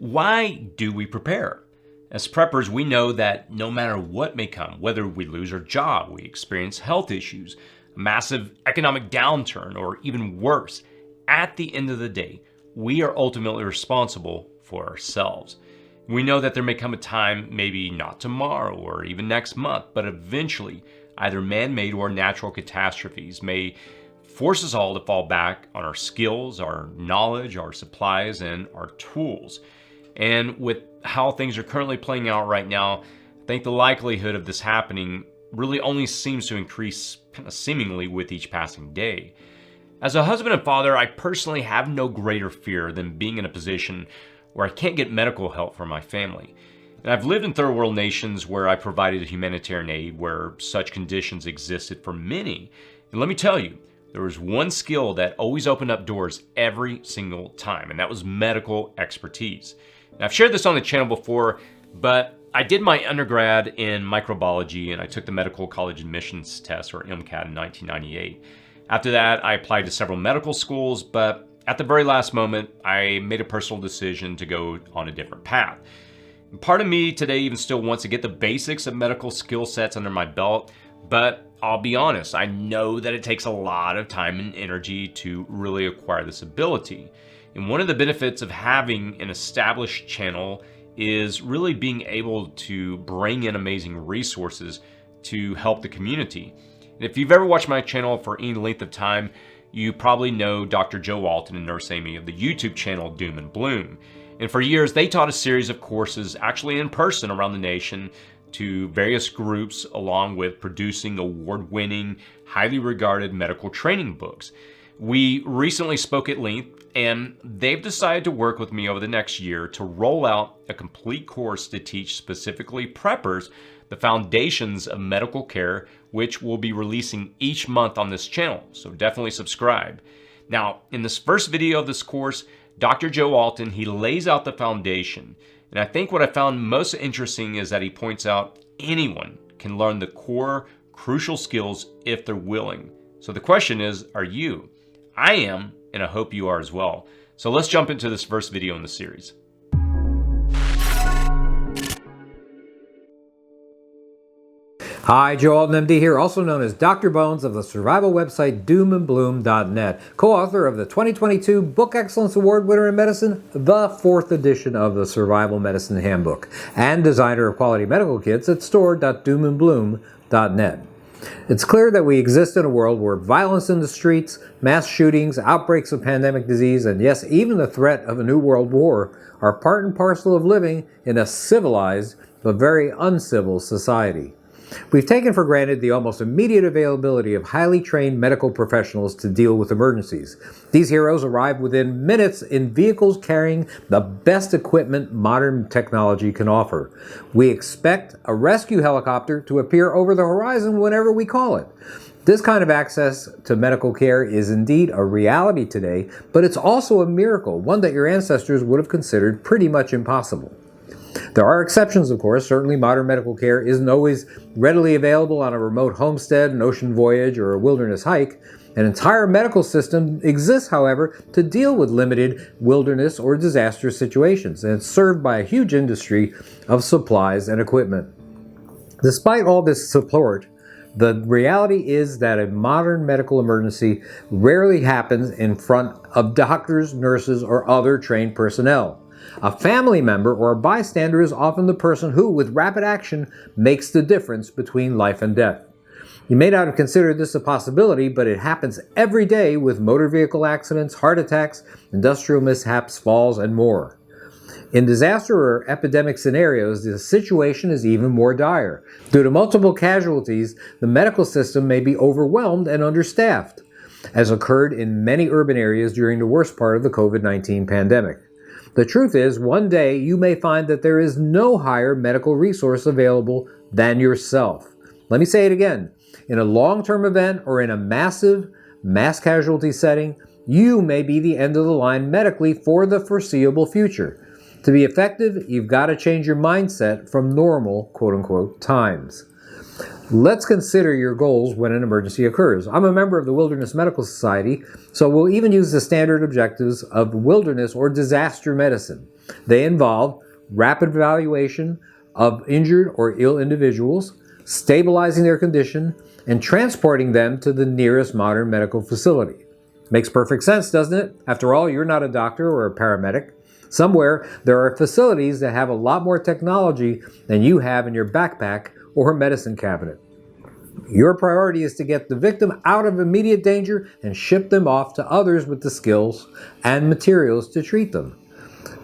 why do we prepare? As preppers, we know that no matter what may come, whether we lose our job, we experience health issues, a massive economic downturn, or even worse, at the end of the day, we are ultimately responsible for ourselves. We know that there may come a time, maybe not tomorrow or even next month, but eventually either man-made or natural catastrophes may force us all to fall back on our skills, our knowledge, our supplies, and our tools. And with how things are currently playing out right now, I think the likelihood of this happening really only seems to increase kind of seemingly with each passing day. As a husband and father, I personally have no greater fear than being in a position where I can't get medical help for my family. And I've lived in third world nations where I provided humanitarian aid where such conditions existed for many. And let me tell you, there was one skill that always opened up doors every single time, and that was medical expertise. And I've shared this on the channel before, but I did my undergrad in microbiology and I took the medical college admissions test, or MCAT, in 1998. After that, I applied to several medical schools, but at the very last moment, I made a personal decision to go on a different path. And part of me today even still wants to get the basics of medical skill sets under my belt, but I'll be honest, I know that it takes a lot of time and energy to really acquire this ability. And one of the benefits of having an established channel is really being able to bring in amazing resources to help the community. And if you've ever watched my channel for any length of time, you probably know Dr. Joe Walton and Nurse Amy of the YouTube channel Doom and Bloom. And for years, they taught a series of courses actually in person around the nation to various groups, along with producing award-winning, highly regarded medical training books. We recently spoke at length, and they've decided to work with me over the next year to roll out a complete course to teach specifically preppers the foundations of medical care, which we'll be releasing each month on this channel, so definitely subscribe. Now, in this first video of this course, Dr. Joe Walton, he lays out the foundation. And I think what I found most interesting is that he points out anyone can learn the core, crucial skills if they're willing. So the question is, are you? I am, and I hope you are as well. So let's jump into this first video in the series. Hi, Joe Alton, MD here, also known as Dr. Bones of the survival website doomandbloom.net, co-author of the 2022 Book Excellence Award winner in medicine, the 4th edition of the Survival Medicine Handbook, and designer of quality medical kits at store.doomandbloom.net. It's clear that we exist in a world where violence in the streets, mass shootings, outbreaks of pandemic disease, and yes, even the threat of a new world war are part and parcel of living in a civilized but very uncivil society. We've taken for granted the almost immediate availability of highly trained medical professionals to deal with emergencies. These heroes arrive within minutes in vehicles carrying the best equipment modern technology can offer. We expect a rescue helicopter to appear over the horizon whenever we call it. This kind of access to medical care is indeed a reality today, but it's also a miracle, one that your ancestors would have considered pretty much impossible. There are exceptions, of course. Certainly modern medical care isn't always readily available on a remote homestead, an ocean voyage, or a wilderness hike. An entire medical system exists, however, to deal with limited wilderness or disaster situations, and it's served by a huge industry of supplies and equipment. Despite all this support, the reality is that a modern medical emergency rarely happens in front of doctors, nurses, or other trained personnel. A family member or a bystander is often the person who, with rapid action, makes the difference between life and death. You may not have considered this a possibility, but it happens every day with motor vehicle accidents, heart attacks, industrial mishaps, falls, and more. In disaster or epidemic scenarios, the situation is even more dire. Due to multiple casualties, the medical system may be overwhelmed and understaffed, as occurred in many urban areas during the worst part of the COVID-19 pandemic. The truth is, one day you may find that there is no higher medical resource available than yourself. Let me say it again. In a long-term event or in a massive mass casualty setting, you may be the end of the line medically for the foreseeable future. To be effective, you've got to change your mindset from normal, quote-unquote, times. Let's consider your goals when an emergency occurs. I'm a member of the Wilderness Medical Society, so we'll even use the standard objectives of wilderness or disaster medicine. They involve rapid evaluation of injured or ill individuals, stabilizing their condition, and transporting them to the nearest modern medical facility. Makes perfect sense, doesn't it? After all, you're not a doctor or a paramedic. Somewhere, there are facilities that have a lot more technology than you have in your backpack or medicine cabinet. Your priority is to get the victim out of immediate danger and ship them off to others with the skills and materials to treat them.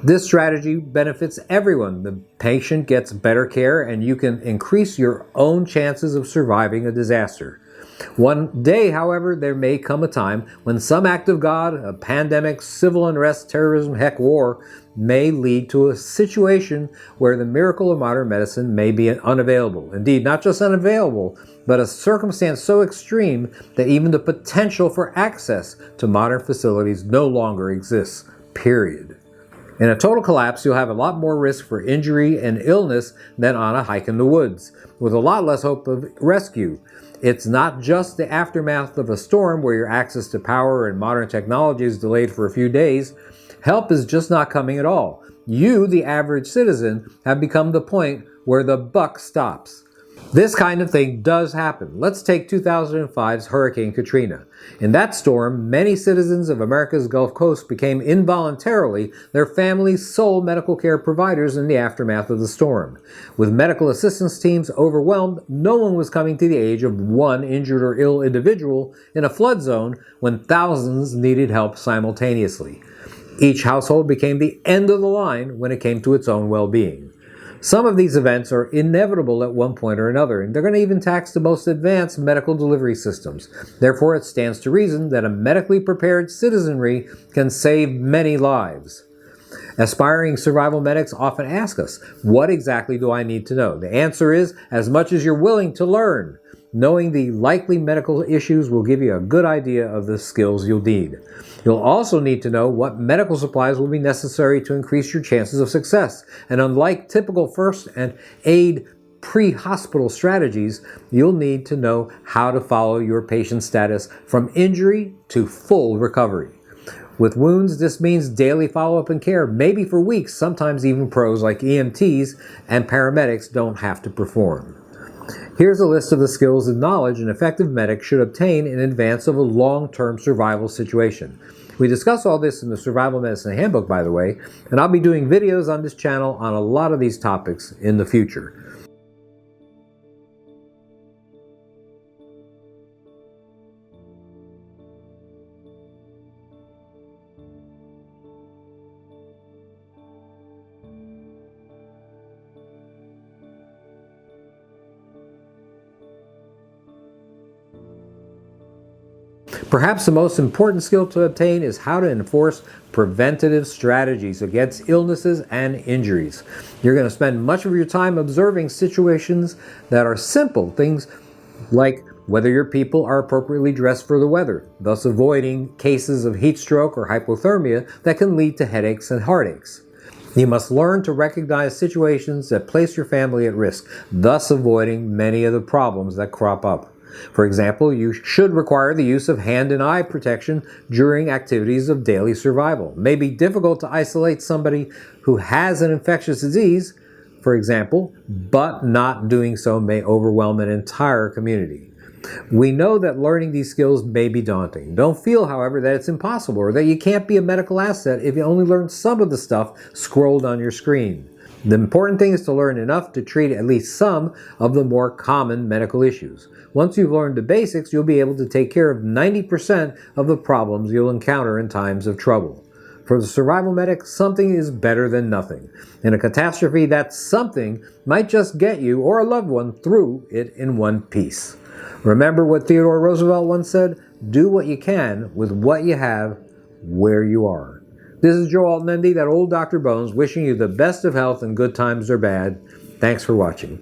This strategy benefits everyone. The patient gets better care and you can increase your own chances of surviving a disaster. One day, however, there may come a time when some act of God, a pandemic, civil unrest, terrorism, heck, war, may lead to a situation where the miracle of modern medicine may be unavailable. Indeed, not just unavailable, but a circumstance so extreme that even the potential for access to modern facilities no longer exists, period. In a total collapse, you'll have a lot more risk for injury and illness than on a hike in the woods, with a lot less hope of rescue. It's not just the aftermath of a storm where your access to power and modern technology is delayed for a few days. Help is just not coming at all. You, the average citizen, have become the point where the buck stops. This kind of thing does happen. Let's take 2005's Hurricane Katrina. In that storm, many citizens of America's Gulf Coast became involuntarily their family's sole medical care providers in the aftermath of the storm. With medical assistance teams overwhelmed, no one was coming to the aid of one injured or ill individual in a flood zone when thousands needed help simultaneously. Each household became the end of the line when it came to its own well-being. Some of these events are inevitable at one point or another, and they're going to even tax the most advanced medical delivery systems. Therefore, it stands to reason that a medically prepared citizenry can save many lives. Aspiring survival medics often ask us, what exactly do I need to know? The answer is, as much as you're willing to learn. Knowing the likely medical issues will give you a good idea of the skills you'll need. You'll also need to know what medical supplies will be necessary to increase your chances of success. And unlike typical first and aid pre-hospital strategies, you'll need to know how to follow your patient status from injury to full recovery. With wounds, this means daily follow-up and care, maybe for weeks. Sometimes even pros like EMTs and paramedics don't have to perform. Here's a list of the skills and knowledge an effective medic should obtain in advance of a long-term survival situation. We discuss all this in the Survival Medicine Handbook, by the way, and I'll be doing videos on this channel on a lot of these topics in the future. Perhaps the most important skill to obtain is how to enforce preventative strategies against illnesses and injuries. You're going to spend much of your time observing situations that are simple, things like whether your people are appropriately dressed for the weather, thus avoiding cases of heat stroke or hypothermia that can lead to headaches and heartaches. You must learn to recognize situations that place your family at risk, thus avoiding many of the problems that crop up. For example, you should require the use of hand and eye protection during activities of daily survival. It may be difficult to isolate somebody who has an infectious disease, for example, but not doing so may overwhelm an entire community. We know that learning these skills may be daunting. Don't feel, however, that it's impossible or that you can't be a medical asset if you only learn some of the stuff scrolled on your screen. The important thing is to learn enough to treat at least some of the more common medical issues. Once you've learned the basics, you'll be able to take care of 90% of the problems you'll encounter in times of trouble. For the survival medic, something is better than nothing. In a catastrophe, that something might just get you or a loved one through it in one piece. Remember what Theodore Roosevelt once said, do what you can with what you have where you are. This is Joe Altenendi, that old Dr. Bones, wishing you the best of health in good times or bad. Thanks for watching.